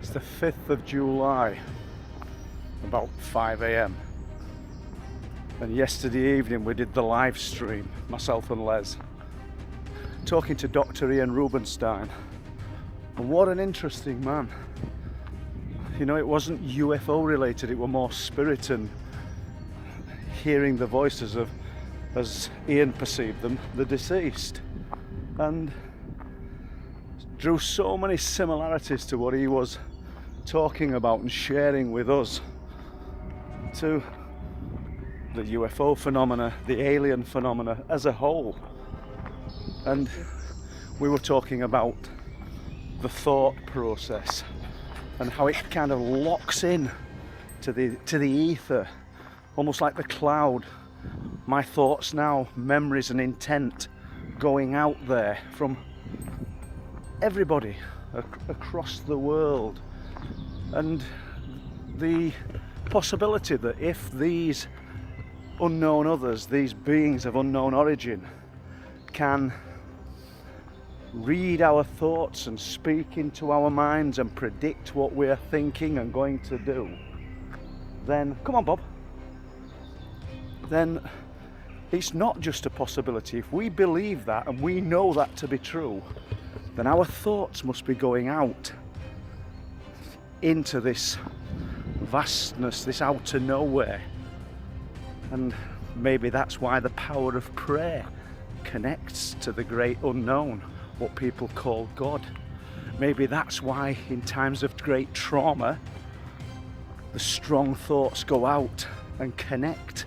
It's the 5th of July, about 5 AM. And yesterday evening we did the live stream, myself and Les, talking to Dr. Ian Rubinstein. And what an interesting man. You know, it wasn't UFO related, it was more spirit and hearing the voices of, as Ian perceived them, the deceased. And drew so many similarities to what he was talking about and sharing with us, to the UFO phenomena, the alien phenomena as a whole. And we were talking about the thought process and how it kind of locks in to the ether, almost like the cloud. My thoughts now, memories and intent going out there from everybody across the world. And the possibility that if these unknown others, these beings of unknown origin, can read our thoughts and speak into our minds and predict what we're thinking and going to do, then, come on Bob, then it's not just a possibility. If we believe that and we know that to be true, then our thoughts must be going out into this vastness, this outer nowhere. And maybe that's why the power of prayer connects to the great unknown, what people call God. Maybe that's why in times of great trauma, the strong thoughts go out and connect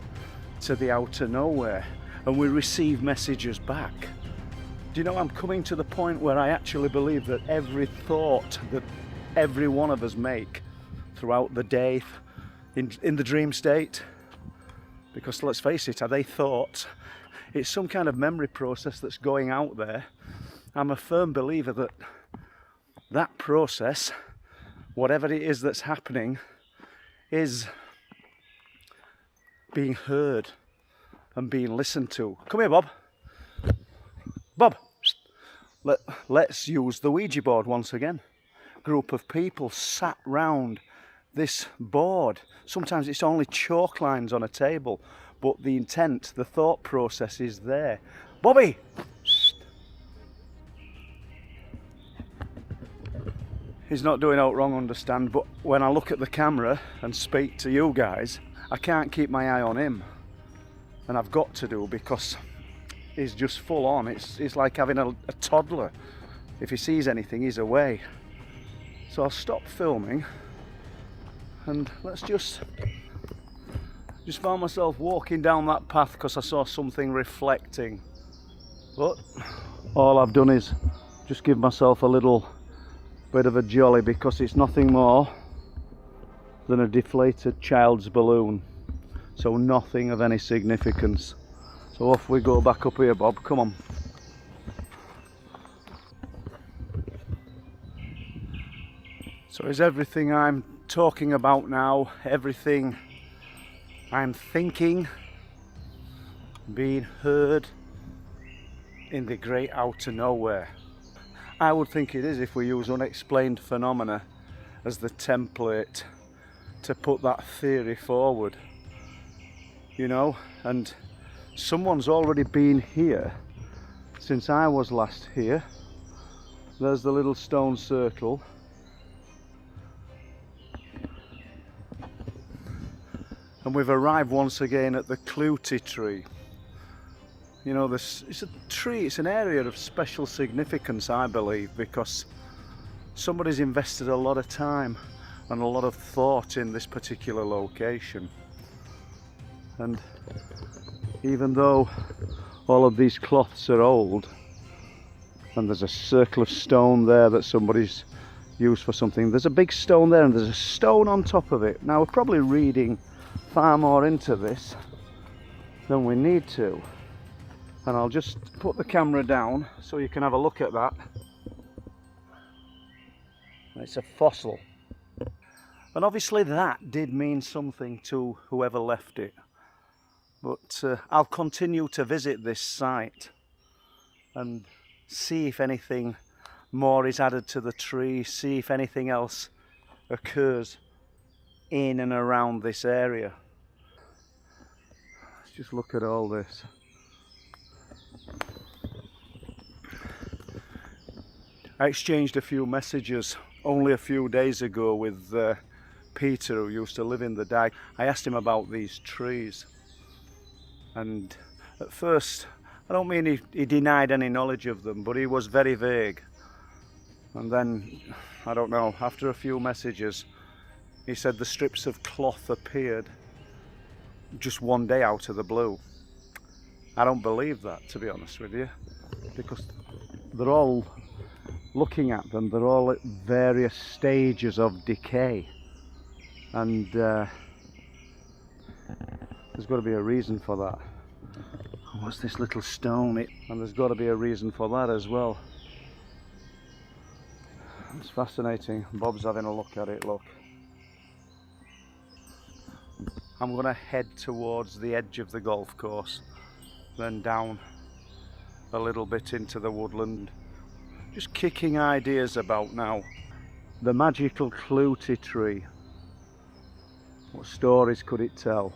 to the outer nowhere, and we receive messages back. Do you know, I'm coming to the point where I actually believe that every thought that every one of us make throughout the day, in the dream state, because let's face it, are they thoughts? It's some kind of memory process that's going out there. I'm a firm believer that that process, whatever it is that's happening, is being heard and being listened to. Come here, Bob. Bob, let's use the Ouija board once again. Group of people sat round this board. Sometimes it's only chalk lines on a table, but the intent, the thought process is there. Bobby! He's not doing out wrong, understand, but when I look at the camera and speak to you guys, I can't keep my eye on him. And I've got to do, because he's just full on. It's like having a toddler. If he sees anything, he's away. So I'll stop filming and let's just found myself walking down that path because I saw something reflecting. But all I've done is just give myself a little bit of a jolly, because it's nothing more than a deflated child's balloon. So nothing of any significance. So off we go back up here, Bob, come on. So is everything I'm talking about now, everything I'm thinking, being heard in the great outer nowhere? I would think it is, if we use unexplained phenomena as the template to put that theory forward. You know, and someone's already been here since I was last here. There's the little stone circle. And we've arrived once again at the Clootie tree. You know, it's a tree, it's an area of special significance, I believe, because somebody's invested a lot of time and a lot of thought in this particular location. And even though all of these cloths are old, and there's a circle of stone there that somebody's used for something, there's a big stone there and there's a stone on top of it. Now we're probably reading far more into this than we need to, and I'll just put the camera down so you can have a look at that. It's a fossil, and obviously that did mean something to whoever left it. But I'll continue to visit this site and see if anything more is added to the tree, see if anything else occurs in and around this area. Let's just look at all this. I exchanged a few messages only a few days ago with Peter, who used to live in the dike. I asked him about these trees, and at first, I don't mean he denied any knowledge of them, but he was very vague. And then, I don't know, after a few messages, he said the strips of cloth appeared just one day out of the blue. I don't believe that, to be honest with you, because they're all, looking at them, they're all at various stages of decay. And there's got to be a reason for that. What's this little stone? And there's got to be a reason for that as well. It's fascinating. Bob's having a look at it, look. I'm going to head towards the edge of the golf course, then down a little bit into the woodland. Just kicking ideas about now. The magical Clootie tree. What stories could it tell?